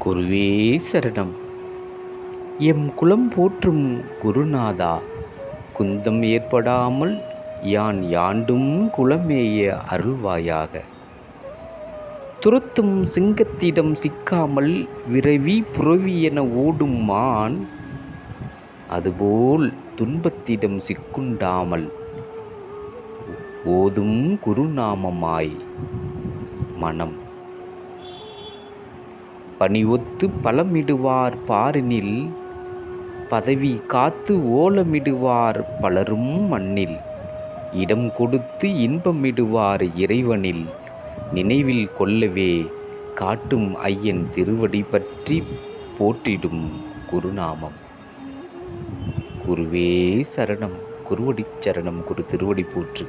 குருவே சரணம். எம் குலம் போற்றும் குருநாதா, குந்தம் ஏற்படாமல் யான் யாண்டும் குலமேய அருள்வாயாக. துரத்தும் சிங்கத்திடம் சிக்காமல் விரவி புரவி என ஓடும் மான், அதுபோல் துன்பத்திடம் சிக்குண்டாமல் ஓதும் குருநாமமாய் மனம். பணிவொத்து பலமிடுவார் பாரினில், பதவி காத்து ஓலமிடுவார் பலரும் மண்ணில். இடம் கொடுத்து இன்பமிடுவார் இறைவனில், நினைவில் கொள்ளவே காட்டும் ஐயன் திருவடி பற்றி போற்றிடும் குருநாமம். குருவே சரணம். குருவடி சரணம். குரு திருவடி போற்றி.